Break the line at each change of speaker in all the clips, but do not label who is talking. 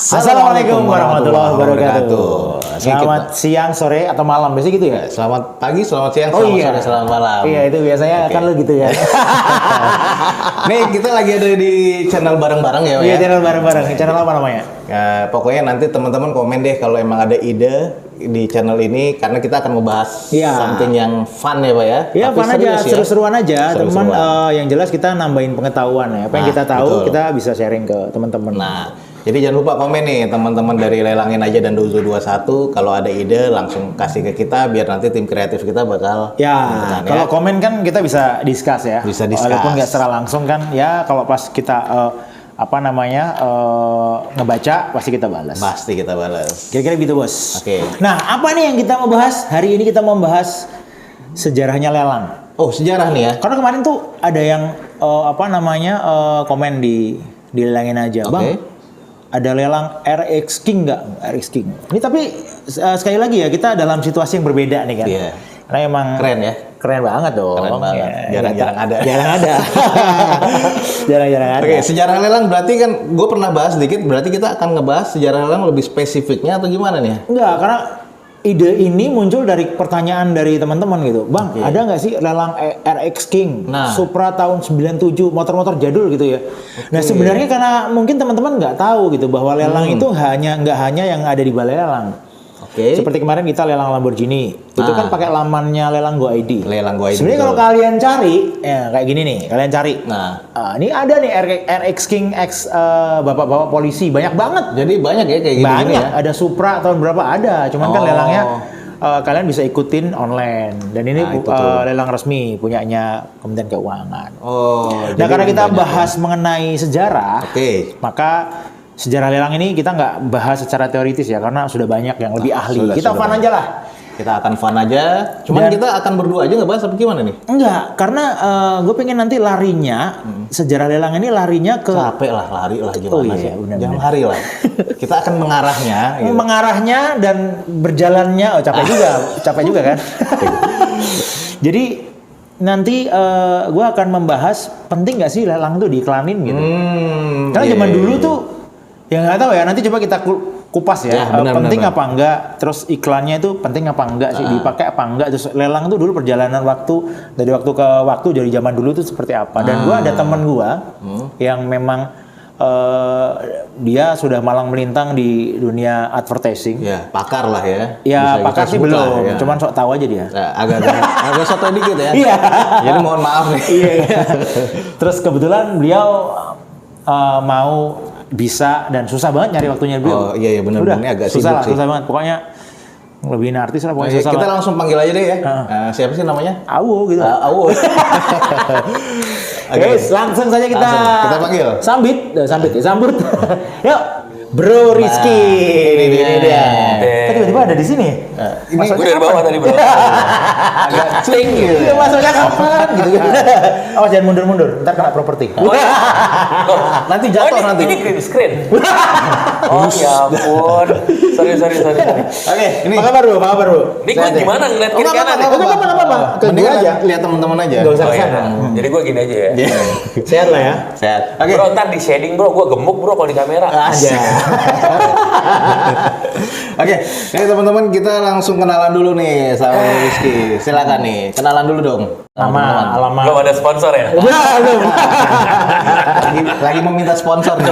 Assalamualaikum warahmatullahi wabarakatuh. Selamat siang, sore, atau malam, biasanya gitu ya?
Selamat pagi, selamat siang, selamat sore, selamat malam.
Iya, itu biasanya kan lu gitu ya.
Nih, kita lagi ada di channel bareng-bareng ya, Pak?
Iya, channel bareng-bareng. Channel apa namanya?
Pokoknya nanti teman-teman komen deh kalau emang ada ide di channel ini, karena kita akan membahas something yang fun ya, Pak ya?
Iya, fun aja, seru-seruan aja. Teman, yang jelas kita nambahin pengetahuan ya. Apa yang kita tahu, kita bisa sharing ke teman-teman.
Nah, jadi jangan lupa komen nih teman-teman dari Lelangin Aja dan Dozo 21, kalau ada ide langsung kasih ke kita biar nanti tim kreatif kita bakal
kalau komen kan kita bisa discuss ya.
Bisa discuss.
Walaupun nggak secara langsung kan ya, kalau pas kita ngebaca pasti kita balas.
Pasti kita balas.
Kira-kira gitu, Bos.
Oke.
Nah, apa nih yang kita mau bahas? Hari ini kita mau bahas sejarahnya lelang.
Oh, sejarah nih ya.
Karena kemarin tuh ada yang komen di Lelangin Aja, Bang. Ada lelang RX King nggak? RX King. Ini tapi sekali lagi ya, kita dalam situasi yang berbeda nih kan.
Iya.
Karena emang
keren ya.
Keren banget dong.
Keren banget. Jarang-jarang ada.
Jarang ada. Jarang-jarang ada.
Oke, sejarah lelang berarti kan gue pernah bahas sedikit. Berarti kita akan ngebahas sejarah lelang lebih spesifiknya atau gimana nih?
Enggak, karena ide ini muncul dari pertanyaan dari teman-teman gitu. Bang, ada nggak sih lelang RX King, Supra tahun 97, motor-motor jadul gitu ya. Nah, sebenarnya karena mungkin teman-teman nggak tau gitu bahwa lelang itu nggak hanya yang ada di balai lelang. Seperti kemarin kita lelang Lamborghini, itu kan pakai lamannya Lelang Go ID.
Lelang Go ID.
Sebenarnya kalau kalian cari, ya kayak gini nih, kalian cari. Ini ada nih RX King X bapak-bapak polisi, banyak banget.
Jadi banyak ya kayak gini.
Banyak,
ya?
Ada Supra tahun berapa ada, cuman kan lelangnya kalian bisa ikutin online. Dan ini lelang resmi punyanya Kementerian Keuangan. Nah, karena kita bahas mengenai sejarah, maka sejarah lelang ini kita nggak bahas secara teoritis ya, karena sudah banyak yang lebih ahli. Kita fun aja lah.
Kita akan fun aja. Cuman kita akan berdua aja nggak bahas apa gimana nih?
Enggak, karena gue pengen nanti larinya sejarah lelang ini larinya ke
capek lah, lari lah gimana sih? Jangan
bener.
lari lah. Kita akan mengarahnya.
Gitu. Mengarahnya dan berjalannya, capek juga kan. Jadi nanti gue akan membahas penting nggak sih lelang tuh diiklanin gitu. Karena zaman dulu tuh ya nggak tahu ya, nanti coba kita kupas ya, penting apa enggak, terus iklannya itu penting apa enggak sih, dipakai apa enggak, terus lelang tuh dulu perjalanan waktu, dari waktu ke waktu, dari zaman dulu tuh seperti apa. Dan gue ada teman gue yang memang dia sudah malang melintang di dunia advertising. Ya,
pakar lah ya.
Ya, pakar sih belum, cuman sok tahu aja dia.
Agak sok tahu dikit ya.
Iya.
Jadi mohon maaf nih.
Iya. Terus kebetulan beliau mau bisa dan susah banget nyari waktunya beliau.
Oh iya benar, ini agak
susah
sibuk sih.
Susah banget. Pokoknya lebih artis lah pokoknya.
Kita langsung panggil aja deh ya. Siapa sih namanya?
Awo gitu.
Awo.
Langsung saja kita
panggil.
Sambut. Yuk. Bro Rizky. Ini dia. Tiba-tiba ada di sini.
Ini gue dari bawah tadi bro.
Agak cling gitu.
Iya, masuknya kapan gitu kan. Awas jangan mundur-mundur, ntar kena properti.
Nanti jatuh nanti.
Ini green screen. Oh ya ampun. Sorry.
Oke, ini
apa kabar bro?
Ini gue gimana ngeliat kiri kanan?
Apa?
Mending aja, lihat teman-teman aja.
Gak usah kesana.
Jadi gue gini aja ya.
Sehat lah ya.
Sehat.
Oke. Bro, ntar di shading bro, gue gemuk bro kalau di kamera.
Aja.
Oke, ini teman-teman kita langsung kenalan dulu nih sama Rizky. Silakan nih, kenalan dulu dong.
Alamat.
Belum ada sponsor ya?
Belum.
lagi meminta sponsor nih.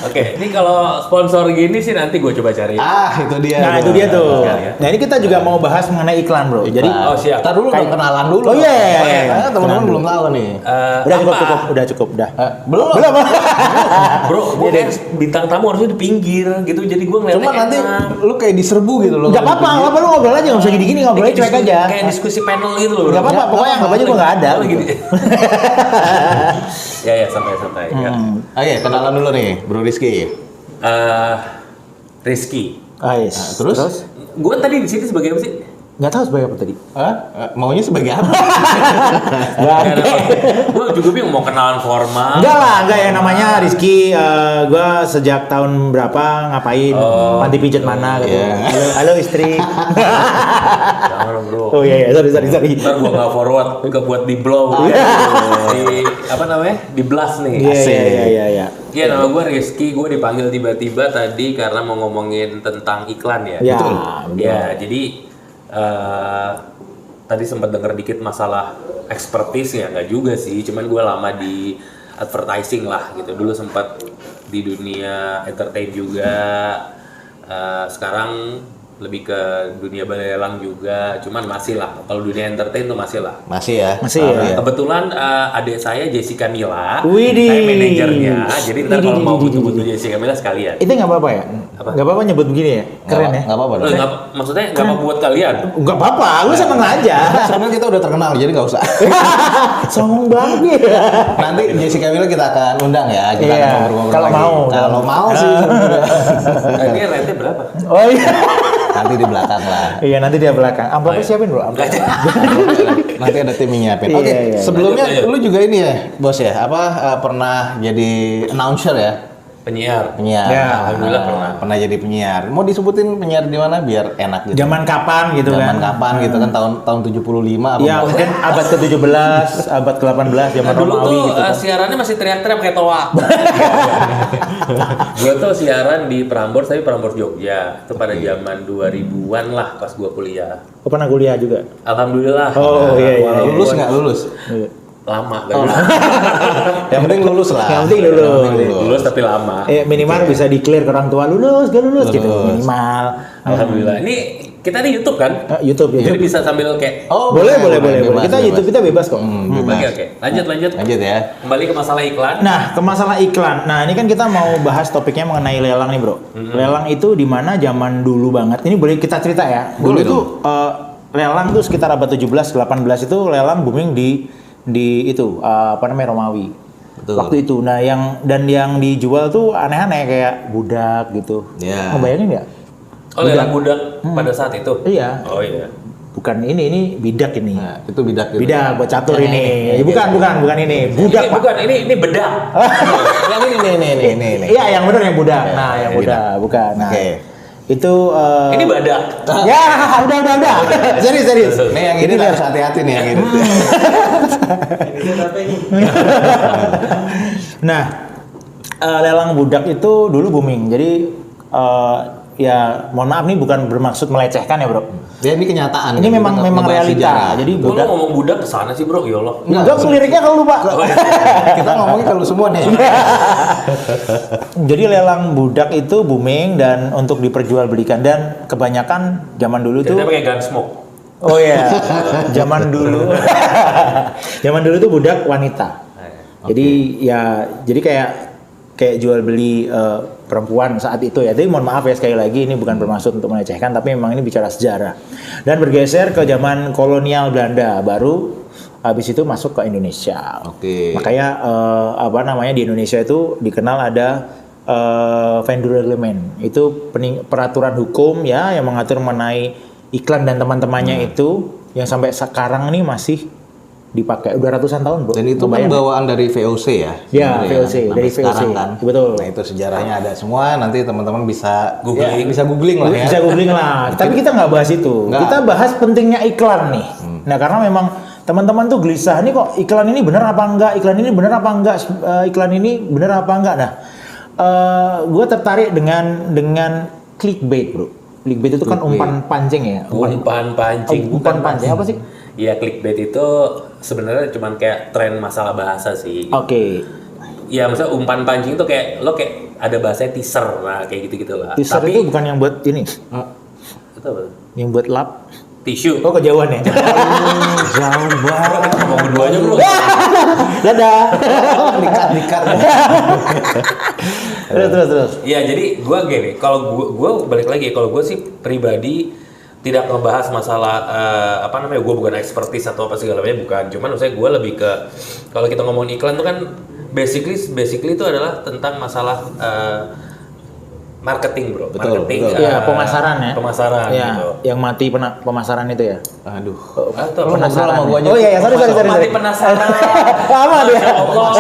Oke, ini kalau sponsor gini sih nanti gue coba cari.
Itu dia.
Nah, itu dia tuh. Nah, ini kita juga mau bahas mengenai iklan, bro. Jadi,
siap.
Ntar dulu dong, kenalan dulu.
Oh iya.
Teman-teman belum tahu nih.
Udah cukup.
Belum.
Bro, gue kayak bintang tamu harusnya di pinggir gitu. Jadi gue ngeliatnya
cuma nanti lu kayak diserbu gitu loh.
Gak apa-apa, lu ngobrol aja, nggak usah gini-gini, ngobrolnya cuek aja.
Kayak diskusi panel gitu loh.
Gak apa-apa, pokoknya anggap aja gue gak ada.
Ya, santai-santai.
Oke, kenalan dulu nih, Bro Rizky.
Rizky.
Terus?
Gue tadi di sini sebagai apa sih?
Nggak tahu sebagai apa tadi.
Hah? Maunya sebagai apa?
Gue juga bingung mau kenalan formal.
Enggak yang namanya Rizky. Gua sejak tahun berapa ngapain? Panti pijat mana gitu. Halo istri.
Jangan bro.
Oh iya, sorry.
Ntar gue nggak forward, nggak buat di blow. Di apa namanya? Di blast nih.
Iya.
Iya, nama gue Rizky. Gue dipanggil tiba-tiba tadi karena mau ngomongin tentang iklan ya.
Ya,
Betul.
betul.
Ya, jadi tadi sempat denger dikit masalah expertise ya, nggak juga sih. Cuman gue lama di advertising lah gitu. Dulu sempat di dunia entertain juga. Sekarang lebih ke dunia lelang juga, cuman masih lah. Kalau dunia entertain tuh masih lah.
Masih ya.
Kebetulan adik saya Jessica Mila,
Widih.
saya manajernya. Jadi ntar kalau mau butuh-butuh Jessica Mila sekalian.
Itu nggak apa-apa ya?
Apa?
Nggak apa-apa nyebut begini ya? Keren ya?
Nggak apa-apa dong.
Maksudnya nggak mau buat kalian.
Nggak apa-apa, lu seneng aja.
Sebenarnya kita udah terkenal, jadi nggak usah.
Sombong banget ya.
Nanti Jessica Mila kita akan undang ya. Kita
Iya,
akan ngobrol-ngobrol
kalau
lagi.
mau.
Kalau mau sih.
Ini rente berapa?
Oh iya.
Nanti di belakang lah.
Iya, nanti dia belakang. Amplopnya siapin bro. Amplop.
Nanti ada tim yang nyiapin.
Iya,
Oke,
iya.
sebelumnya
Lanjut.
lu juga ini ya, bos ya. Pernah jadi announcer ya?
Penyiar.
Penyiar.
Ya,
alhamdulillah pernah.
Pernah jadi penyiar. Mau disebutin penyiar di mana biar enak gitu.
Zaman kapan gitu kan?
Zaman kapan gitu kan tahun 75 apa?
Ya mungkin abad ke-17, abad ke-18 zaman
Nah, dulu
Romawi
tuh
gitu kan.
siarannya masih teriak-teriak kayak toa. Gue tuh siaran di Prambors, tapi Prambors Jogja. Itu pada zaman 2000-an lah pas gue kuliah.
Aku pernah kuliah juga.
Alhamdulillah.
Oh, iya.
Walaupun
Lulus nggak lulus?
lama
Oh.
Yang penting lulus lah.
Yang penting lulus.
lulus tapi lama.
Minimal bisa declare ke orang tua lulus, gak lulus gitu. Minimal.
Alhamdulillah. Ini kita di YouTube kan?
YouTube.
Jadi bisa sambil kayak
Oh,
boleh.
bebas,
Kita
bebas.
YouTube kita bebas kok.
Oke. Lanjut.
Lanjut ya.
Kembali ke masalah iklan.
Nah, ke masalah iklan. Nah, ini kan kita mau bahas topiknya mengenai lelang nih, Bro. Lelang itu di mana zaman dulu banget. Ini boleh kita cerita ya. Dulu
Boleh
itu lelang tuh sekitar abad 17 18 itu lelang booming di itu Romawi.
Betul.
Waktu itu. Nah, yang dijual tuh aneh-aneh kayak budak gitu.
Ya.
Ngebayangin nggak?
Oh, lelang budak pada saat itu?
Iya.
Oh iya.
Bukan ini bidak ini.
Nah, itu bidak.
Bidak buat catur
Yang
ini.
ini.
Bukan ini. Budak,
Ini
Pak.
bukan, ini bedak.
Yang ini.
Iya, yang benar yang budak.
Ya,
Nah, yang
bidak.
budak, bukan. Nah,
Oke.
itu
Ini badak.
ya, udah. Serius.
Nih yang ini harus hati-hati nih yang ini.
Nah, lelang budak itu dulu booming. Jadi ya mohon maaf nih bukan bermaksud melecehkan ya, Bro.
Ya ini kenyataan.
Ini
kan?
memang
Kita ngebahas
realita.
sejarah.
Jadi
Gue
budak
ngomong budak kesana sih bro, ya Allah.
enggak liriknya kalau lupa.
Kita ngomongin kalau semua nih.
Jadi lelang budak itu booming dan untuk diperjualbelikan dan kebanyakan zaman dulu tuh
Kita pakai gun smoke.
oh ya, zaman dulu. Zaman dulu tuh budak wanita. Jadi kayak jual beli perempuan saat itu ya. Tapi mohon maaf ya sekali lagi ini bukan bermaksud untuk melecehkan tapi memang ini bicara sejarah. Dan bergeser ke zaman kolonial Belanda baru habis itu masuk ke Indonesia.
Oke.
Makanya di Indonesia itu dikenal ada vendor agreement. Itu peraturan hukum ya yang mengatur mengenai iklan dan teman-temannya itu yang sampai sekarang ini masih dipakai udah ratusan tahun, Bro.
Dan itu kan
Kebayang?
bawaan dari VOC ya?
Ya,
sebenarnya
VOC,
Sampai
dari
sekarang
VOC.
kan.
Betul.
Nah itu sejarahnya ada semua. Nanti teman-teman bisa
Googling.
bisa googling lah ya.
Bisa googling lah. Tapi kita nggak bahas itu.
Nggak.
Kita bahas pentingnya iklan nih. Nah, karena memang teman-teman tuh gelisah nih kok iklan ini benar apa enggak? Iklan ini benar apa enggak? Iklan ini benar apa enggak? Nah, gue tertarik dengan clickbait, Bro. Clickbait itu kan umpan pancing ya.
Umpan pancing.
Umpan pancing apa sih?
Iya, clickbait itu sebenarnya cuman kayak tren masalah bahasa sih.
Oke.
Ya maksudnya umpan pancing itu kayak lo kayak ada bahasanya teaser, nah kayak gitu lah.
Teaser
Tapi
itu bukan yang buat ini,
itu apa?
yang buat lap.
Tisu.
Oh, kejauhan ya.
Jauh banget.
Ngomong keduanya bro.
Dadah.
Dikat.
Terus.
Iya, jadi gue gini, kalau gue balik lagi, kalau gue sih pribadi tidak ngebahas masalah gue bukan expertise atau apa segala macam, bukan. Cuman maksudnya gue lebih ke kalau kita ngomongin iklan tuh kan basically itu adalah tentang masalah marketing bro,
Betul,
marketing.
betul.
Iya, pemasaran ya.
Pemasaran
Iya,
gitu.
yang mati pemasaran itu ya.
Aduh.
Atau
Lu ngobrol sama gua aja.
Oh iya, sorry.
mati penasaran.
Lama dia.
Masya Allah.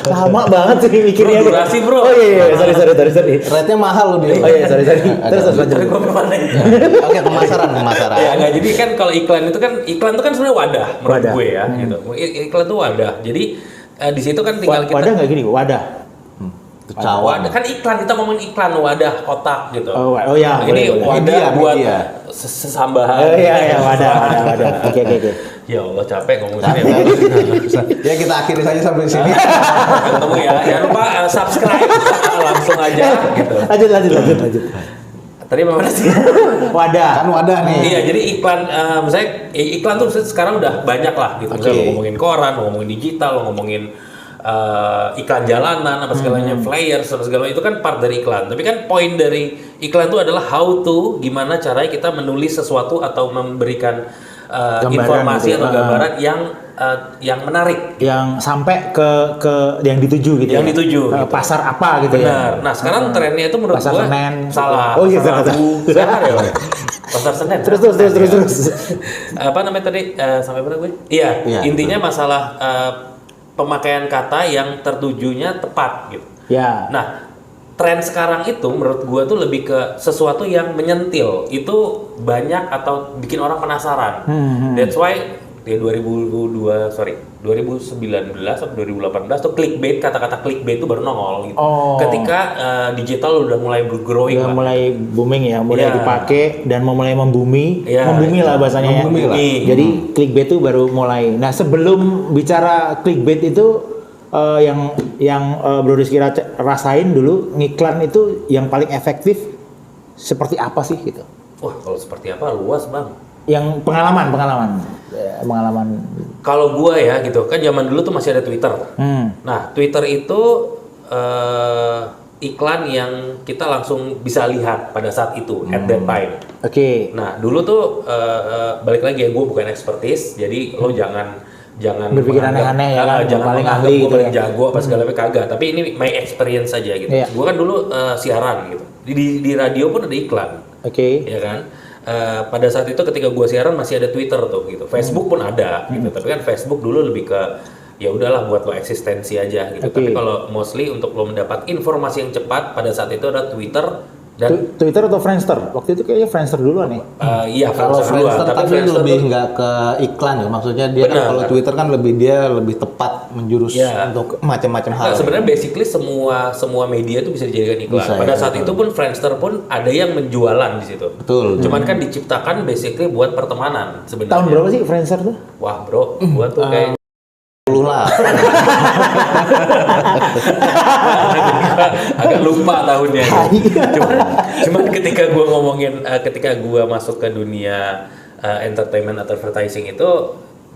Lama banget sih mikirnya.
Bro, durasi, bro.
Oh iya, sorry.
Rate-nya mahal lu dia.
Oh iya, sorry. Terus lanjut.
Tapi gue kemana ya?
Oke, pemasaran.
Ya nggak, jadi kan kalau iklan itu kan sebenarnya wadah menurut
Wadah.
gue ya gitu. Iklan itu wadah. Jadi di situ kan tinggal kita.
Wadah nggak gini, wadah.
Wadah kan iklan, kita ngomongin iklan wadah kotak gitu.
Oh iya.
Ini
boleh.
wadah
Media,
buat
media.
sesambahan.
Oh iya, wadah. Oke.
Ya Allah capek ngomong sini.
Ya kita akhiri saja sampai sini.
Ketemu ya. Jangan lupa subscribe langsung aja gitu.
Lanjut.
Tadi mana sih?
Wadah.
Kan wadah nih.
Iya, jadi iklan, misalnya iklan tuh sekarang udah banyak lah gitu. Misalnya lo ngomongin koran, lo ngomongin digital, lo ngomongin iklan jalanan, apa segalanya, flyers, apa segala itu kan part dari iklan. Tapi kan poin dari iklan itu adalah how to, gimana caranya kita menulis sesuatu atau memberikan informasi
gitu.
atau gambaran yang menarik.
Yang sampai ke yang dituju gitu.
Yang dituju, gitu.
Pasar apa gitu ya.
Benar. Nah, sekarang trennya itu menurut
Pasar
gua
Senen.
salah.
Oh iya,
Pasar
salah.
Rabu. Salah ya, Pak? Pasar Senen.
Terus.
Apa namanya tadi? Sampai mana gue? Iya, intinya masalah pemakaian kata yang tertujunya tepat gitu.
Ya.
Nah, tren sekarang itu menurut gua tuh lebih ke sesuatu yang menyentil. Itu banyak atau bikin orang penasaran. That's why di 2019 atau 2018 tuh clickbait, kata-kata clickbait itu baru nongol gitu. Ketika digital udah mulai growing
Udah
lah.
mulai booming ya, mulai
Iya.
dipakai dan mau mulai membumi
Iya,
lah bahasanya ya.
membumi lah.
Jadi clickbait itu baru mulai. Nah sebelum bicara clickbait itu yang Bro Rizky rasain dulu ngiklan itu yang paling efektif seperti apa sih gitu?
Wah, kalau seperti apa luas bang.
Yang pengalaman.
Kalau gua ya gitu kan zaman dulu tuh masih ada Twitter. Nah Twitter itu iklan yang kita langsung bisa lihat pada saat itu at that time.
Oke.
Nah dulu tuh balik lagi ya, gue bukan expertise, jadi lo jangan
Berpikir
menganggap-
aneh-aneh ya kan,
jangan
paling
menganggap
ahli
gue
gitu
paling
ya.
jago apa segala macam, kagak. Tapi ini my experience saja gitu.
Iya.
Gue kan dulu siaran gitu. Di radio pun ada iklan.
Oke.
Ya kan. Pada saat itu ketika gua siaran masih ada Twitter tuh gitu, Facebook pun ada gitu, tapi kan Facebook dulu lebih ke ya udahlah buat lo eksistensi aja gitu.
Oke.
Tapi kalau mostly untuk lo mendapat informasi yang cepat pada saat itu ada Twitter dan
Twitter atau Friendster? Waktu itu kayaknya Friendster duluan nih.
iya
Kalau
Friendster duluan,
Friendster tapi
Friendster
lebih
tuh-
nggak ke iklan ya, maksudnya dia kan
Benar.
kalau Twitter kan dia lebih tepat menjurus
Ya.
untuk macam-macam hal.
Nah, sebenarnya basically semua media itu bisa dijadikan iklan.
Bisa,
Pada
ya,
saat itu pun Friendster pun ada yang menjualan di situ.
Betul.
Cuman kan diciptakan basically buat pertemanan sebenarnya.
Tahun berapa sih Friendster tuh?
Wah bro, gua tuh kayak
10 lah.
agak lupa tahunnya. cuman ketika gua ngomongin ketika gua masuk ke dunia entertainment advertising itu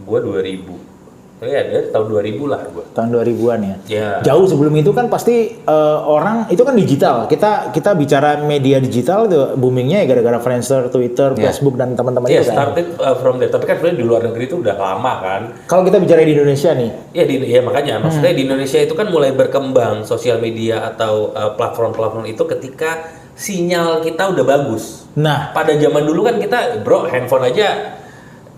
gua 2000. Ya dari tahun 2000 lah gua.
Tahun 2000-an ya.
Ya.
Jauh sebelum itu kan pasti orang itu kan digital. Kita bicara media digital itu boomingnya ya gara-gara Friendster, Twitter, Facebook dan teman-teman
Iya,
itu kan.
started from there. Tapi kan sebenarnya di luar negeri itu udah lama kan.
Kalau kita bicara di Indonesia nih,
Ya makanya maksudnya di Indonesia itu kan mulai berkembang sosial media atau platform-platform itu ketika sinyal kita udah bagus.
nah
Pada zaman dulu kan kita bro handphone aja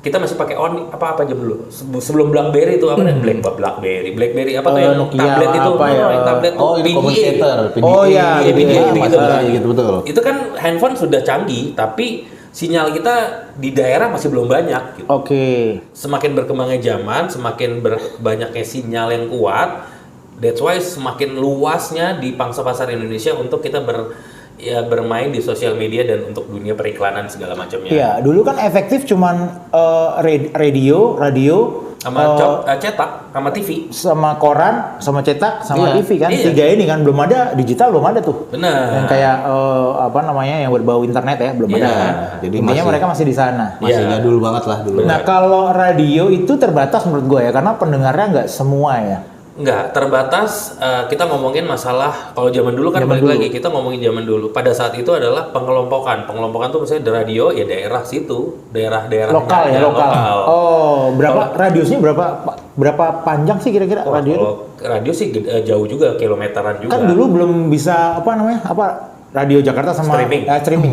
kita masih pakai apa jam dulu sebelum BlackBerry itu apa namanya BlackBerry apa tuh yang
Nokia
tablet itu
apa ya?
yang tablet tuh
Oh, ini
PDA.
communicator, PDA.
Oh, iya,
PDA gitu
masalah
kan.
gitu betul.
Itu kan handphone sudah canggih tapi sinyal kita di daerah masih belum banyak gitu.
oke.
Semakin berkembangnya zaman, semakin banyaknya sinyal yang kuat, that's why semakin luasnya di pangsa pasar Indonesia untuk kita bermain di sosial media dan untuk dunia periklanan segala macamnya.
Iya, dulu kan efektif cuman radio
Sama cetak, sama TV.
sama koran, sama cetak, sama
Iya,
TV kan.
iya.
Tiga ini kan belum ada, digital belum ada tuh.
Benar.
Yang kayak apa namanya yang berbau internet ya, belum
Iya,
ada kan.
jadi
Intinya
masih-
mereka masih di sana.
Masih
Iya.
jadul banget lah dulu.
Nah, kalau radio itu terbatas menurut gue ya karena pendengarnya nggak semua ya.
Enggak, terbatas. Kita ngomongin masalah kalau zaman dulu kan
Zaman
balik
dulu.
lagi kita ngomongin zaman dulu. Pada saat itu adalah pengelompokan. Pengelompokan tuh misalnya di radio ya daerah situ, daerah-daerah
Lokal ya, lokal. Oh, berapa radiusnya berapa berapa panjang sih kira-kira
Wah,
radio itu?
kalau radio sih jauh juga, kilometeran juga.
Kan dulu belum bisa radio Jakarta sama streaming.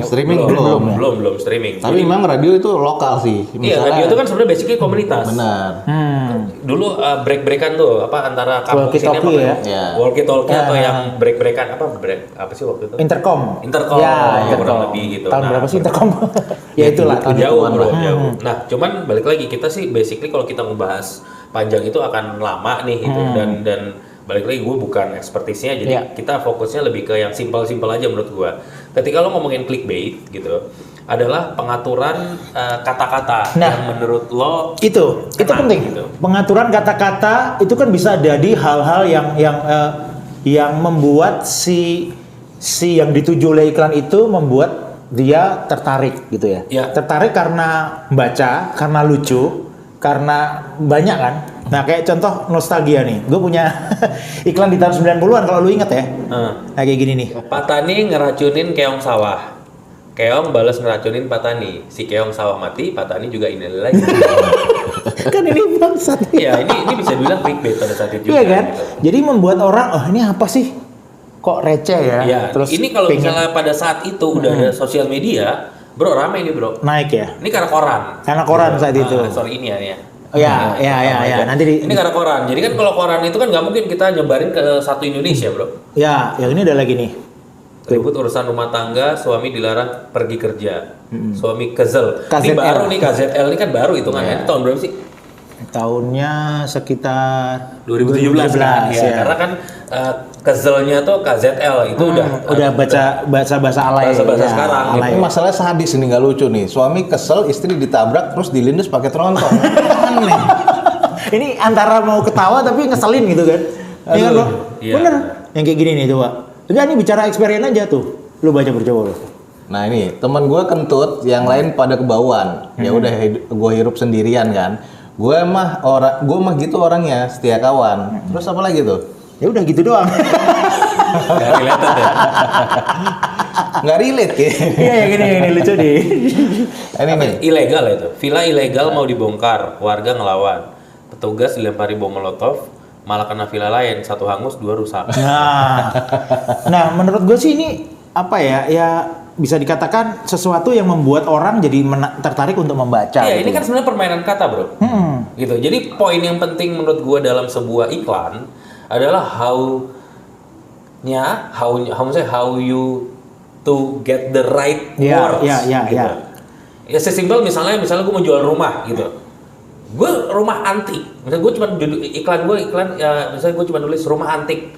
Streaming
belum streaming.
Tapi memang radio itu lokal sih.
Iya, radio itu kan sebenarnya basically komunitas.
Benar.
Dulu break-breakan tuh apa antara kampung sini apa
Walkie-talkie ya?
Ya.
walkie-talkie atau yang break-breakan apa sih waktu itu?
Intercom.
Ya, kurang
Intercom.
lebih gitu.
Tahun
Nah,
berapa sih Intercom? Ya itulah.
jauh bro, jauh. Nah, cuman balik lagi kita sih basically kalau kita ngebahas panjang itu akan lama nih gitu dan balik lagi gue bukan ekspertisnya, jadi kita fokusnya lebih ke yang simpel-simpel aja menurut gue. Ketika lo ngomongin clickbait gitu, adalah pengaturan kata-kata yang menurut lo
itu penting.
gitu.
Pengaturan kata-kata itu kan bisa jadi hal-hal yang membuat si yang dituju oleh iklan itu membuat dia tertarik gitu ya. Tertarik karena baca, karena lucu, karena banyak kan. Nah kayak contoh nostalgia nih, gue punya iklan di tahun 90-an kalau lu inget ya. Nah kayak gini nih.
Pak Tani ngeracunin keong sawah, keong balas ngeracunin Pak Tani, si keong sawah mati, Pak Tani juga ini lagi.
Kan ini bangsat.
Iya, ini bisa bilang clickbait pada saat itu juga.
Iya kan?
Gitu.
Jadi membuat orang, oh ini apa sih? Kok receh ya?
Iya,
Terus
ini kalau
pengen
misalnya pada saat itu udah ada sosial media, bro rame ini bro.
naik ya.
Ini karena koran.
Karena koran saat itu.
Sorry ini ya.
Oh, ya. Nanti
ini karena koran. Jadi kan kalau koran itu kan nggak mungkin kita nyebarin ke satu Indonesia, bro.
Ya, yang ini ada lagi nih.
Ribut urusan rumah tangga, suami dilarang pergi kerja. Suami kesel. Ini
KZL.
baru nih KZL ini kan baru hitungannya. Ini tahun berapa sih?
Tahunnya sekitar
2017 kan.
ya.
Karena kan kezelnya tuh KZL itu
udah bahasa alay.
Bahasa
ya,
sekarang.
alay.
Ini masalahnya sadis ini, nggak lucu nih. Suami kesel, istri ditabrak terus dilindas pakai tronton. Aneh.
Ini antara mau ketawa tapi ngeselin gitu kan. Iya kan, Bro?
Iya.
Bener. Yang kayak gini nih tuh, Pak. Enggak, ini bicara experience aja tuh. Lu baca bercoba lu.
Nah ini teman gue kentut, yang lain pada kebauan. Ya udah gue hirup sendirian kan. Gue mah gitu orangnya, setia kawan. Terus apa lagi tuh?
Ya udah gitu doang.
Gak related ya.
Nggak relate ya.
Iya, yang ini lucu nih.
Ini nih.
Ilegal itu. Villa ilegal mau dibongkar, warga ngelawan. Petugas dilempari bom molotov, malah kena villa lain, satu hangus, dua rusak.
Nah, menurut gue sih ini apa ya? Ya bisa dikatakan sesuatu yang membuat orang jadi tertarik untuk membaca.
Iya,
gitu.
ini kan sebenarnya permainan kata, bro. Gitu. Jadi poin yang penting menurut gue dalam sebuah iklan adalah how you to get the right words. Gitu. Ya sesimpel misalnya gue mau jual rumah gitu. Gue rumah antik. Misalnya gue cuma misalnya gue cuma tulis rumah antik.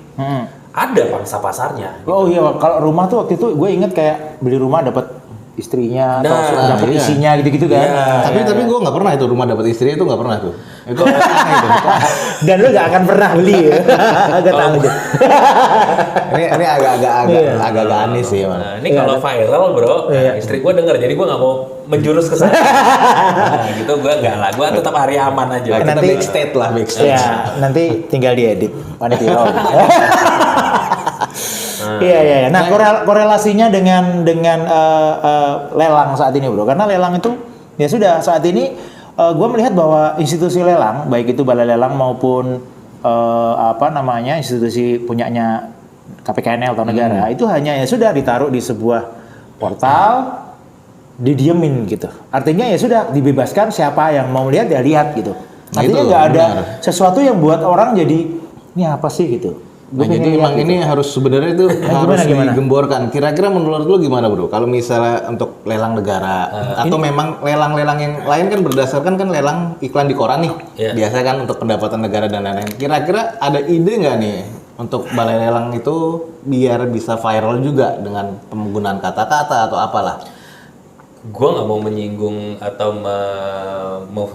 Ada pangsa pasarnya.
Oh iya, kalau rumah tuh waktu itu gue inget kayak beli rumah dapat istrinya atau dapat
iya.
isinya gitu-gitu kan.
Iya.
Tapi gue nggak pernah itu rumah dapat istri itu nggak pernah tuh. Itu aneh itu.
Dan lu gak akan pernah beli ya. Agak tahu aja.
Ini agak aneh sih emang.
Nah, ini kalau viral bro, istri gue denger, jadi gue nggak mau menjurus ke sana. Nah, gitu gue nggak lah, gue tetap hari aman aja.
Kita
Nanti-
backstage lah, backstage.
Ya, nanti tinggal diedit panitia. Iya. Nah, korelasinya dengan lelang saat ini, bro. Karena lelang itu ya sudah saat ini gue melihat bahwa institusi lelang, baik itu balai lelang maupun institusi punyanya KPKNL atau negara, itu hanya ya sudah ditaruh di sebuah portal, didiemin gitu. Artinya ya sudah dibebaskan, siapa yang mau lihat ya lihat gitu.
Nah,
Artinya
itu
nggak ada
benar.
sesuatu yang buat orang jadi ini apa sih gitu.
Nah,
Gua
jadi
pengen
emang
lihat
ini harus sebenarnya itu harus
gimana?
digemborkan. Kira-kira menurut lu gimana, bro? Kalau misalnya untuk lelang negara atau memang lelang-lelang yang lain kan berdasarkan kan lelang iklan di koran nih.
Iya.
Biasa kan untuk pendapatan negara dan lain-lain. Kira-kira ada ide nggak nih untuk balai lelang itu biar bisa viral juga dengan penggunaan kata-kata atau apalah?
Gue nggak mau menyinggung atau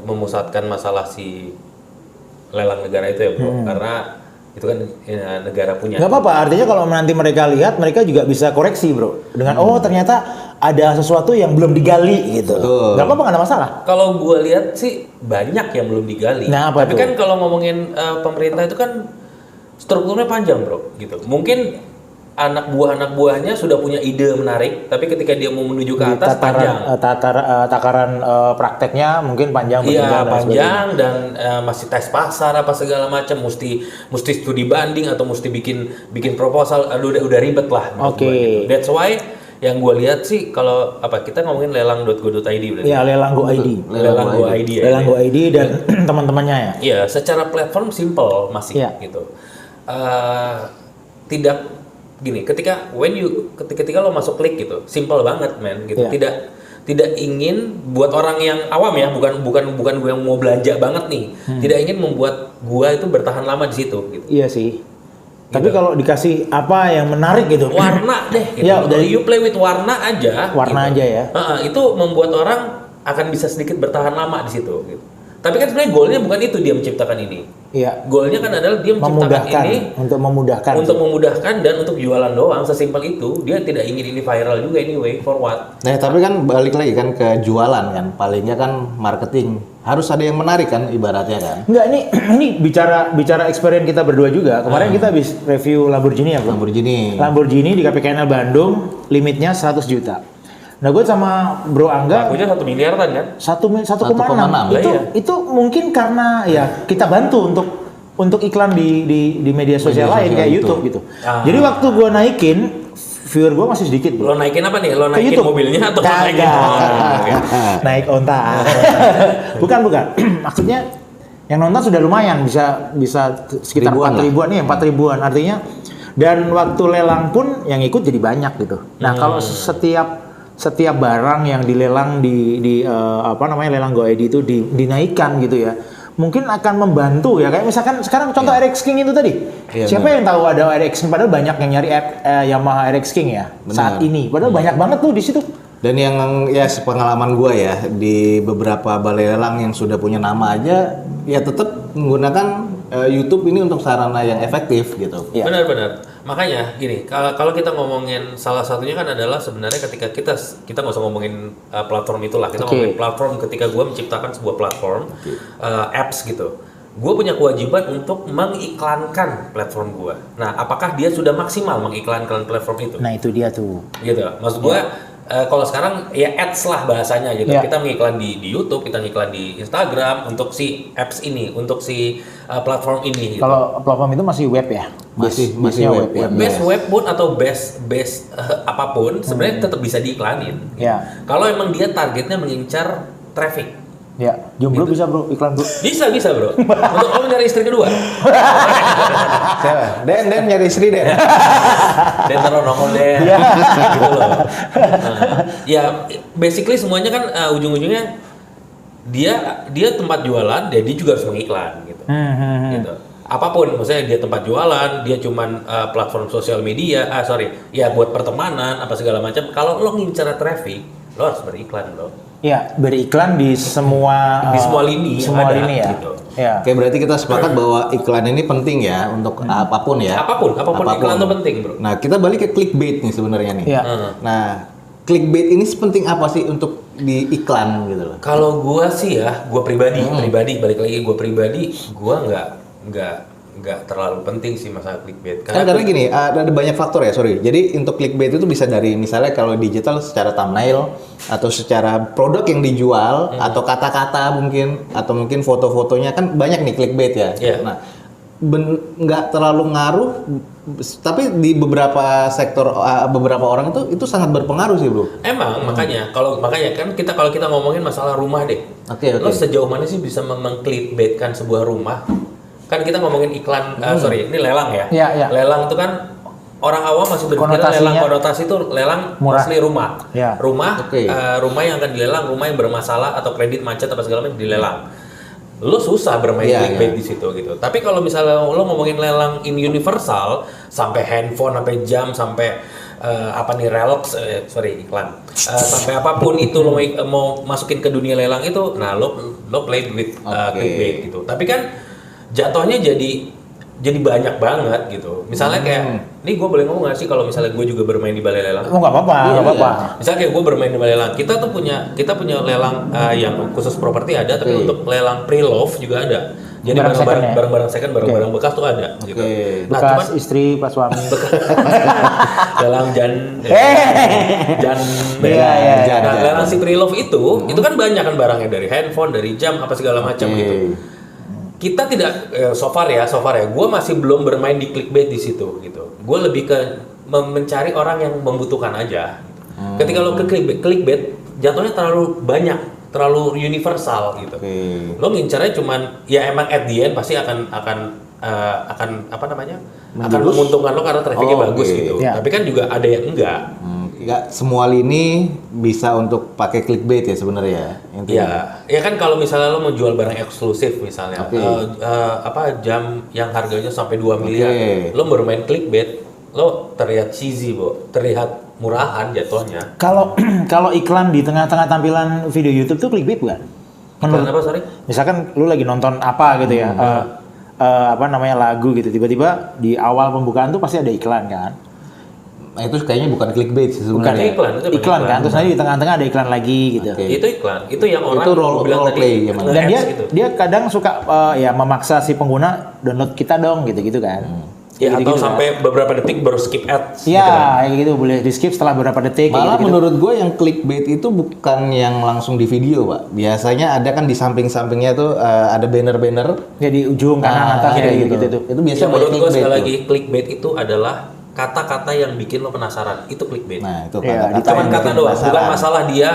memusatkan masalah si lelang negara itu ya bro, karena itu kan negara punya.
Nggak apa-apa, artinya kalau nanti mereka lihat, mereka juga bisa koreksi bro. Dengan oh ternyata ada sesuatu yang belum digali gitu.
Betul.
Nggak apa-apa, nggak ada masalah.
Kalau gue lihat sih banyak yang belum digali.
Nah, apa
Tapi
tuh?
kan kalau ngomongin pemerintah itu kan strukturnya panjang bro, gitu. Mungkin anak buahnya sudah punya ide menarik, tapi ketika dia mau menuju ke atas panjang.
Takaran prakteknya mungkin panjang.
Iya, panjang dan masih tes pasar apa segala macam, mesti studi banding atau mesti bikin proposal, udah ribet lah.
Oke.
Gitu. That's why yang gue lihat sih kalau kita ngomongin lelang.go.id berarti.
Iya, lelang Go ID.
Lelang Go ID.
Lelang Go ID dan teman-temannya ya.
Iya, secara platform simple masih gitu. Tidak gini, ketika lo masuk klik gitu, simple banget men gitu. Tidak ingin buat orang yang awam ya, bukan gue yang mau belanja banget nih. Tidak ingin membuat gua itu bertahan lama di situ gitu.
Iya sih. Tapi kalau dikasih apa yang menarik gitu.
Warna deh gitu.
Ya,
You play with warna aja.
Warna
gitu.
aja ya.
Itu membuat orang akan bisa sedikit bertahan lama di situ gitu. Tapi kan sebenarnya goalnya bukan itu dia menciptakan ini.
Iya.
Goalnya kan adalah dia menciptakan ini
untuk memudahkan
dan untuk jualan doang, sesimpel itu. Dia tidak ingin ini viral juga anyway, for what?
Nah, tapi kan balik lagi kan ke jualan kan, palingnya kan marketing. Harus ada yang menarik kan ibaratnya kan.
Enggak, ini bicara experience kita berdua juga. Kemarin kita habis review Lamborghini ya, Bro. Lamborghini di KPKNL Bandung, limitnya 100 juta. Nah, gue sama Bro Angga
lakunya 1 miliaran kan?
1,6. Itu mungkin karena ya kita bantu untuk iklan di media sosial lain kayak YouTube gitu. Jadi waktu gue naikin, viewer gue masih sedikit, Bro.
Lo naikin apa nih? Lo naikin mobilnya atau naikin
naik onta? Bukan. Maksudnya yang nonton sudah lumayan, bisa sekitar 4 ribuan nih, 4 ribuan artinya. Dan waktu lelang pun yang ikut jadi banyak gitu. Nah, kalau setiap barang yang dilelang di lelang Go ID itu dinaikkan gitu ya, mungkin akan membantu ya. Kayak misalkan sekarang contoh RX King itu tadi, siapa yang tahu ada RX King, padahal banyak yang nyari Yamaha RX King ya saat ini, padahal banyak banget tuh di situ.
Dan yang ya sepengalaman gue ya di beberapa balai lelang yang sudah punya nama aja ya tetap menggunakan YouTube ini untuk sarana yang efektif gitu.
Benar-benar. Makanya gini, kalau kita ngomongin salah satunya kan adalah sebenarnya ketika kita nggak usah ngomongin platform itulah, kita ngomongin platform. Ketika gue menciptakan sebuah platform apps gitu, gue punya kewajiban untuk mengiklankan platform gue. Nah, apakah dia sudah maksimal mengiklankan platform itu?
Nah, itu dia tuh.
Gitu, maksud gue. Kalau sekarang ya ads lah bahasanya gitu. Kita mengiklan di YouTube, kita ngiklan di Instagram untuk si apps ini, untuk si platform ini. Gitu.
Kalau platform itu masih web ya?
Masih web ya.
Base web pun atau base apapun sebenarnya tetap bisa diiklanin. Gitu. Kalau emang dia targetnya mengincar traffic.
Ya, jomblo bisa bro, iklan bro.
Bisa bro. Untuk lo nyari istri kedua.
Den nyari istri Den.
Den taruh nongol Den. Gitu loh. Ya, basically semuanya kan ujung-ujungnya dia tempat jualan, dia juga harus mengiklan gitu. Gitu. Apapun, maksudnya dia tempat jualan, dia cuman platform sosial media, ya buat pertemanan apa segala macam. Kalau lo ngincar traffic, lo harus beriklan lo.
Ya, beriklan di semua
lini
ya.
Gitu.
Ya.
Oke, berarti kita sepakat bahwa iklan ini penting ya untuk apapun ya.
Apapun iklan itu penting, bro.
Nah, kita balik ke clickbait nih sebenarnya nih.
Ya.
Nah, clickbait ini sepenting apa sih untuk di iklan gitu loh?
Kalau gua sih ya, gua pribadi balik lagi gua nggak terlalu penting sih masalah clickbait.
Karena gini, ada banyak faktor ya, Jadi untuk clickbait itu bisa dari misalnya kalau digital secara thumbnail atau secara produk yang dijual atau kata-kata mungkin atau mungkin foto-fotonya kan banyak nih clickbait ya. Nah, nggak terlalu ngaruh, tapi di beberapa sektor beberapa orang itu sangat berpengaruh sih, bro.
Emang makanya kan kalau kita ngomongin masalah rumah deh. Lo sejauh mana sih bisa meng-clickbaitkan sebuah rumah? Kan kita ngomongin iklan, ini lelang ya. Lelang itu kan orang awam masih berpikir lelang konotasi itu lelang asli rumah. Rumah yang akan dilelang, rumah yang bermasalah atau kredit macet apa segala macam dilelang. Lo susah bermain clickbait di situ gitu. Tapi kalau misalnya lo ngomongin lelang in universal, sampai handphone, sampai jam, sampai Rolex, iklan. Sampai apapun itu lo mau masukin ke dunia lelang itu, nah lo play with clickbait gitu. Tapi kan jatuhnya jadi banyak banget gitu. Misalnya kayak, nih gue boleh ngomong nggak sih kalau misalnya gue juga bermain di balai lelang?
Oh nggak apa-apa.
Misalnya kayak gue bermain di balai lelang, kita punya lelang yang khusus properti ada, tapi untuk lelang pre-love juga ada. Jadi
Barang second ya?
barang-barang second, barang-barang bekas tuh ada gitu. Nah,
Bekas
cuman
istri, pas suami.
lelang jan
Iya.
Nah, lelang si Pre-Love itu kan banyak kan barangnya, dari handphone, dari jam, apa segala macam gitu. Kita tidak so far ya, gue masih belum bermain di clickbait di situ gitu. Gue lebih ke mencari orang yang membutuhkan aja. Ketika lo ke clickbait, jatuhnya terlalu banyak, terlalu universal gitu. Lo ngincarnya cuman ya emang at the end pasti akan apa namanya? Akan menguntungkan lo karena trafficnya bagus gitu.
Ya.
Tapi kan juga ada yang enggak.
Enggak semua lini bisa untuk pakai clickbait ya sebenarnya.
Ya kan kalau misalnya lo mau jual barang eksklusif misalnya, apa jam yang harganya sampai 2 miliar, lo baru main clickbait, lo terlihat cheesy, terlihat murahan jatuhnya.
Kalau iklan di tengah-tengah tampilan video YouTube tuh clickbait bukan?
Iklan apa, sorry?
Misalkan lu lagi nonton apa gitu ya, apa namanya lagu gitu, tiba-tiba di awal pembukaan tuh pasti ada iklan kan?
Nah, itu kayaknya bukan clickbait sih
Bukan
sebenarnya.
iklan, itu
Iklan kan, terus nanti di tengah-tengah ada iklan lagi gitu.
Itu iklan, itu yang orang
Itu role
bilang tadi
play ya, Mas.
Dan dia
nge-ads gitu.
dia kadang suka ya memaksa si pengguna download kita dong gitu-gitu kan.
Ya,
Gitu-gitu
atau
kan.
sampai beberapa detik baru skip ads.
Iya,
gitu kan.
kayak gitu boleh di skip setelah beberapa detik. kayak
Malah
gitu-gitu.
menurut gue yang clickbait itu bukan yang langsung di video, Pak. Biasanya ada kan di samping-sampingnya tuh ada banner-banner.
Ya di ujung kanan atas kayak gitu tuh.
Itu biasa
Ya, menurut gue sekali
tuh.
lagi clickbait itu adalah kata-kata yang bikin lo penasaran, itu clickbait.
Nah, itu
Iya,
kata-kata
Cuman
yang
kata
bikin
doang,
penasaran.
bukan masalah dia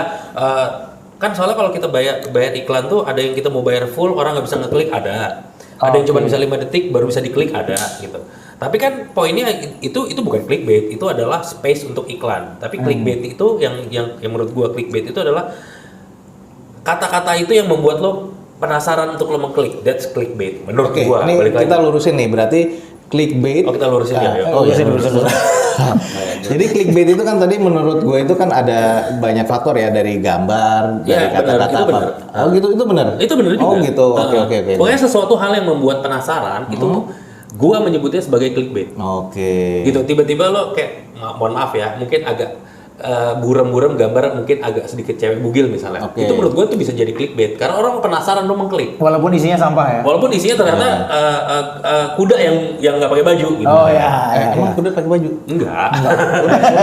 kan soalnya kalau kita bayar iklan tuh ada yang kita mau bayar full orang nggak bisa ngeklik ada yang cuma bisa 5 detik baru bisa diklik ada gitu. Tapi kan poinnya itu bukan clickbait, itu adalah space untuk iklan. Tapi clickbait itu yang menurut gua clickbait itu adalah kata-kata itu yang membuat lo penasaran untuk lo mengklik. That's clickbait menurut
Oke,
gua.
ini
Balik
kita
lagi.
lurusin nih, berarti clickbait.
Oh, kita lurusin ya. Ya.
Oh,
Lurusin,
iya.
lurusin.
Jadi clickbait itu kan tadi menurut gue itu kan ada banyak faktor ya, dari gambar,
Iya,
dari
benar,
kata-kata
itu
apa.
benar.
Oh gitu, itu benar.
Itu bener juga.
Oh gitu, oke.
Pokoknya sesuatu hal yang membuat penasaran itu gua menyebutnya sebagai clickbait.
Oke.
Gitu, tiba-tiba lo kayak mohon maaf ya, mungkin agak buram-buram gambar mungkin agak sedikit cewek bugil misalnya.
Oke.
Itu menurut gua tuh bisa jadi clickbait karena orang penasaran lo mengklik.
Walaupun isinya sampah ya.
Walaupun isinya ternyata kuda yang nggak pakai baju gitu.
Oh ya.
Emang kuda pakai baju?
Enggak.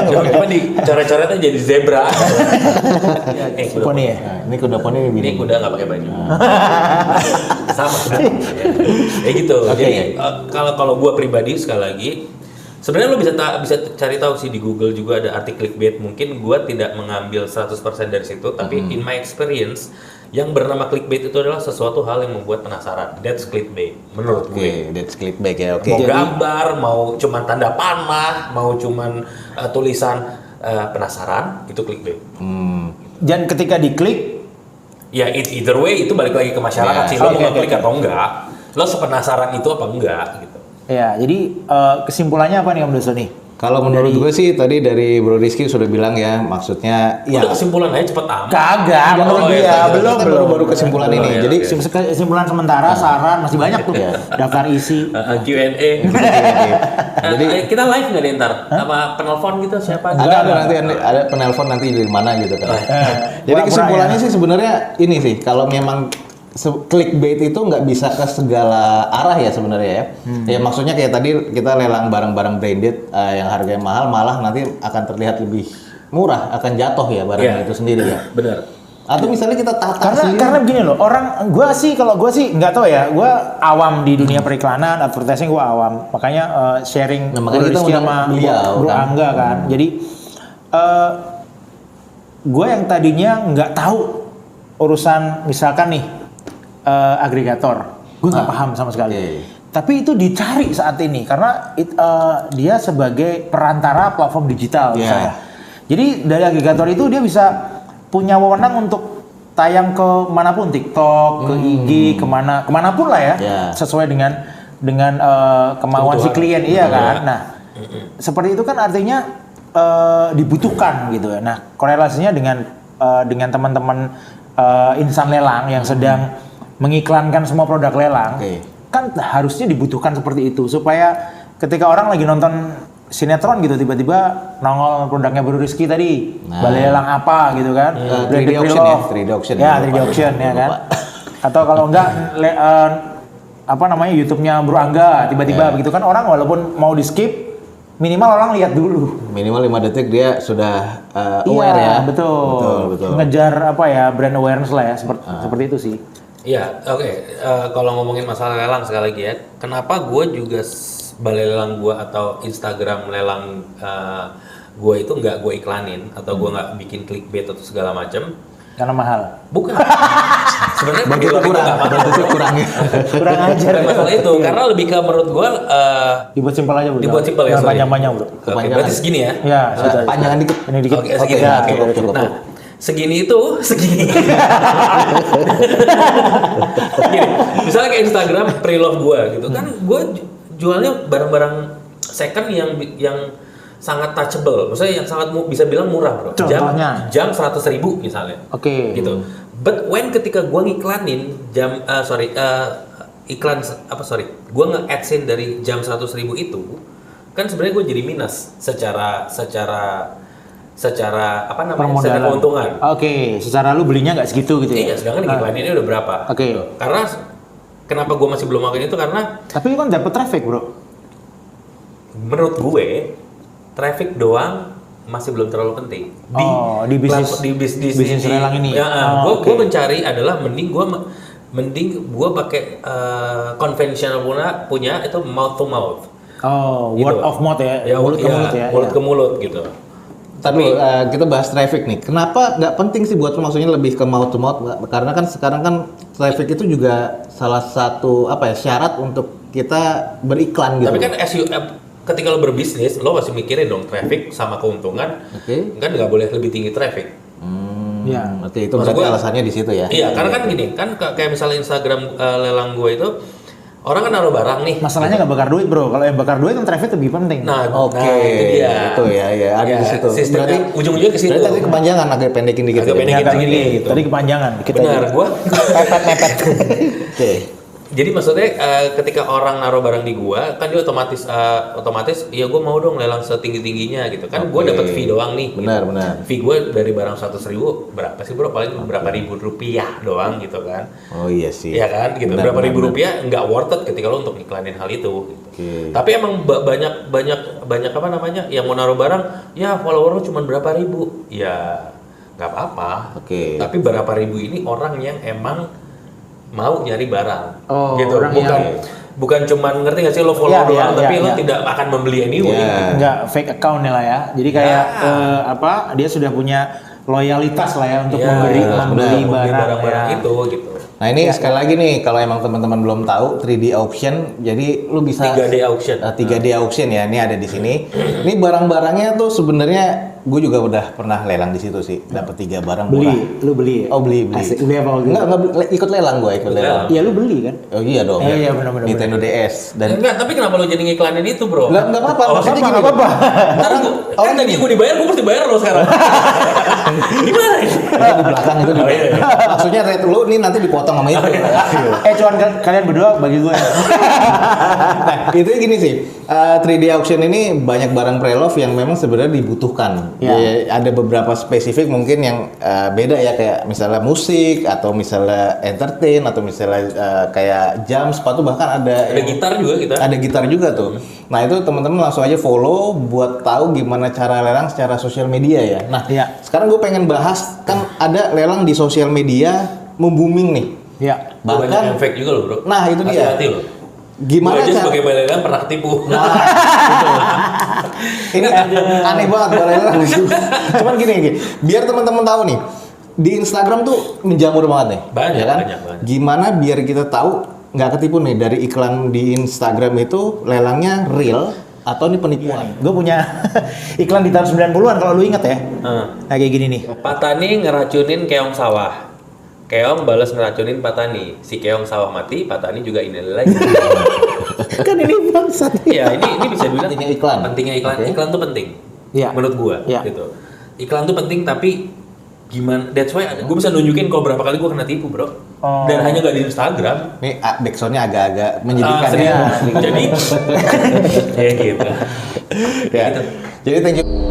Cuma dicoret-coretnya jadi zebra. kuda
Poni ya.
Nah, ini kuda poni ini.
Ini kuda nggak pakai baju. Sama sebenarnya. Ya gitu.
Oke.
Jadi kalau gua pribadi sekali lagi, sebenarnya lo bisa cari tahu sih di Google juga ada arti clickbait. Mungkin gua tidak mengambil 100% dari situ, tapi in my experience yang bernama clickbait itu adalah sesuatu hal yang membuat penasaran. That's clickbait menurut gue.
Oke, that's clickbait ya. Oke.
Mau gambar, mau cuman tanda panah, mau cuman tulisan penasaran, itu clickbait.
Dan ketika diklik,
Ya either way itu balik lagi ke masyarakat
Ya,
sih, lo
oke,
mau ngeklik
oke.
atau enggak, lo sepenasaran itu apa enggak gitu.
ya jadi kesimpulannya apa nih Om Doso nih?
Kalau menurut gue sih tadi dari Bro Rizky sudah bilang ya, maksudnya ya
Udah kesimpulan aja cepet amat.
Kagak, menurut
Oh, iya,
dia
iya,
belum
kita baru kesimpulan ini.
iya,
Jadi
oke.
Kesimpulan sementara, saran masih banyak tuh. Daftar isi.
Q&A.
Jadi
Kita live nggak nih ntar? Sama penelpon gitu siapa?
ada nanti ada penelpon nanti dari mana gitu kan. Jadi
Pura-pura
kesimpulannya
ya.
sih sebenarnya ini sih, kalau memang clickbait itu nggak bisa ke segala arah ya sebenarnya ya. Ya maksudnya kayak tadi kita lelang barang-barang branded yang harganya mahal, malah nanti akan terlihat lebih murah, akan jatuh ya barang
Iya.
itu sendiri ya.
Bener.
Atau misalnya kita tata
Karena begini loh, kalau gue sih nggak tahu ya, gue awam di dunia periklanan, advertising gue awam, makanya sharing
Nah, makanya kita
Rizky
undang
sama
beliau,
Bro
kan?
Angga kan. Jadi gue yang tadinya nggak tahu urusan misalkan nih agregator, gue nggak paham sama sekali.
Oke.
Tapi itu dicari saat ini karena dia sebagai perantara platform digital
Iya.
misalnya. Jadi dari agregator itu dia bisa punya wewenang untuk tayang ke manapun, TikTok, ke IG, kemanapun lah ya,
Iya.
sesuai dengan kemauan si klien, iya kan. Nah, seperti itu kan artinya dibutuhkan gitu ya. Nah, korelasinya dengan teman-teman insan lelang yang sedang mengiklankan semua produk lelang,
Oke.
kan harusnya dibutuhkan seperti itu supaya ketika orang lagi nonton sinetron gitu tiba-tiba nongol produknya Bro Rizky tadi, balai lelang apa gitu kan,
3D auction ya, 3D auction.
ya 3D auction ya kan, atau kalau enggak apa namanya YouTube-nya Bro Angga tiba-tiba begitu kan orang walaupun mau di skip minimal orang lihat dulu.
Minimal 5 detik dia sudah aware
Iya,
ya.
betul.
Betul.
Ngejar apa ya brand awareness lah ya seperti itu sih.
Iya, oke. Kalau ngomongin masalah lelang sekali lagi ya, kenapa gue juga balai lelang gue atau Instagram lelang gue itu nggak gue iklanin atau gue nggak bikin clickbait atau segala macam?
Karena mahal.
Bukan. Sebenarnya
Begitu kurang ya.
Kurang ajar.
masalah itu karena lebih ke menurut gue
Dibuat simpel aja bro.
dibuat simpel ya.
Jangan
sorry.
panjang-panjang bro.
Oke, berarti segini ya.
Ya, sudah.
Panjangan dikit.
Ini dikit.
Oke, segini.
Ya,
Oke.
cukup.
Nah, segini itu segini. Gini, misalnya kayak Instagram pre-love gue gitu kan, gue jualnya barang-barang second yang sangat touchable, maksudnya yang sangat bisa bilang murah bro.
Contohnya?
Jam 100.000 misalnya.
Oke.
Gitu. But when ketika gue ngiklanin gue nge-adsin dari jam 100.000 itu, kan sebenarnya gue jadi minus secara apa namanya, secara keuntungan.
Oke, secara lu belinya nggak segitu gitu ya?
Iya, sedangkan iklaninnya udah berapa?
Oke.
Gitu. Karena kenapa gue masih belum makan itu karena
Tapi lu kan dapet traffic bro.
menurut gue traffic doang masih belum terlalu penting.
Di bisnis lelang ini.
Ya,
Oh,
gue
oke.
mencari adalah mending gue pakai konvensional punya itu mouth to mouth.
Oh,
Gitu.
word of mouth ya, mulut ke mulut ya.
Mulut ke mulut gitu.
Tapi kita bahas traffic nih. Kenapa nggak penting sih buat lo, maksudnya lebih ke mouth to mouth? Karena kan sekarang kan traffic itu juga salah satu syarat untuk kita beriklan gitu.
Tapi kan ketika lo berbisnis, lo masih mikirin dong traffic sama keuntungan.
Oke.
Kan nggak boleh lebih tinggi traffic.
Iya.
Berarti itu
Maksud
berarti
gua-
alasannya di situ ya.
Iya, karena kan gini, kan kayak misalnya Instagram lelang gue itu orang kan naruh barang nih.
Masalahnya nggak bakar duit bro. Kalau yang bakar duit kan traffic lebih penting.
Nah,
Oke,
itu dia.
itu ya, ada di situ.
Sistemnya ujung-ujungnya ke situ.
Berarti tadi kepanjangan, agak pendekin dikit.
Agak
ya.
pendekin.
Agak
segini
gini,
gitu.
Tadi kepanjangan. Kita
Benar, gue.
mepet.
Oke.
Jadi maksudnya ketika orang naruh barang di gua, kan dia otomatis ya gue mau dong lelang setinggi-tingginya gitu. Kan gue
Oke.
dapat fee doang nih.
Benar,
gitu.
benar.
Fee gue dari barang 100.000 berapa sih bro? Paling berapa ribu rupiah doang gitu kan.
Oh iya sih.
Iya kan gitu.
Benar,
Berapa ribu
benar.
rupiah nggak worth it ketika lo untuk iklanin hal itu. Gitu.
Oke.
Tapi emang banyak apa namanya yang mau naruh barang, ya follower lo cuma berapa ribu. Ya nggak apa-apa.
Oke.
Tapi berapa ribu ini orang yang emang mau nyari barang,
Oh,
gitu.
orang
Bukan cuman ngerti nggak sih lo follow
Iya,
doang,
iya,
tapi
iya,
lo
iya.
tidak akan membeli anyway.
Iya.
Nggak fake account ya lah ya. Jadi kayak
Ya.
dia sudah punya loyalitas lah ya untuk
Iya,
membeli
membeli
barang
barang-barang
ya.
itu gitu.
Nah ini sekali lagi nih, kalau emang teman-teman belum tahu 3D auction, jadi lu bisa
3D auction.
3D auction ya, ini ada di sini. Ini barang-barangnya tuh sebenarnya gue juga udah pernah lelang di situ sih, dapat 3 barang murah.
Lu beli.
Oh beli.
Asik. Beli apa?
Enggak ikut lelang gue, ikut lelang.
Iya lu beli kan?
Oh iya dong.
Iya, benar-benar.
Nintendo DS dan
Enggak, tapi kenapa lo jadi ngiklanin itu bro?
Nggak apa-apa,
Oh,
maksudnya
Nggak
gini.
apa-apa.
Kan tadi gue dibayar, gue mesti bayar lo sekarang. Gimana ini?
Itu di belakang itu.
Oh, iya.
Maksudnya rate lu nih nanti dipotong sama itu.
Cuman kalian berdua bagi gue.
Nah, itu gini sih. 3D auction ini banyak barang pre-love yang memang sebenarnya dibutuhkan.
Ya.
Ya, ada beberapa spesifik mungkin yang beda ya, kayak misalnya musik atau misalnya entertain atau misalnya kayak jam, sepatu, bahkan ada
Ada gitar juga kita.
Ada gitar juga tuh. Nah, itu teman-teman langsung aja follow buat tahu gimana cara lelang secara sosial media ya. Nah,
Iya.
sekarang gue pengen bahas, kan ada lelang di sosial media membooming nih.
Ya.
Banyak
Bahkan
yang fake juga lo bro.
Nah, itu dia.
Hati-hati lo.
Gimana
Gue aja
cara
sebagai balelan pernah ketipu.
ini aneh banget barang cuman gini, biar teman-teman tahu nih, di Instagram tuh menjamur banget nih.
Banyak,
ya kan?
banyak.
Gimana biar kita tahu nggak ketipu nih dari iklan di Instagram itu lelangnya real atau ini penipuan?
Gue punya iklan di tahun 90-an kalau lu inget ya. Nah kayak gini nih.
Pak Tani ngeracunin keong sawah. Keong balas ngeracunin Pak Tani. Si keong sawah mati, Pak Tani juga ini lagi.
Kan ini bangsat.
Iya, ini bisa dibilang
Pentingnya iklan.
Pentingnya iklan.
Oke.
Iklan tuh penting.
Iya.
Menurut gua,
Iya.
gitu. Iklan tuh penting tapi gimana? That's why gua bisa nunjukin kalau berapa kali gua kena tipu, bro.
Oh.
Dan hanya gak di Instagram.
Ini backsoundnya agak-agak menyedihkan
Serius.
ya.
Jadi, kayak gitu.
Ya.
Gitu.
Jadi thank you.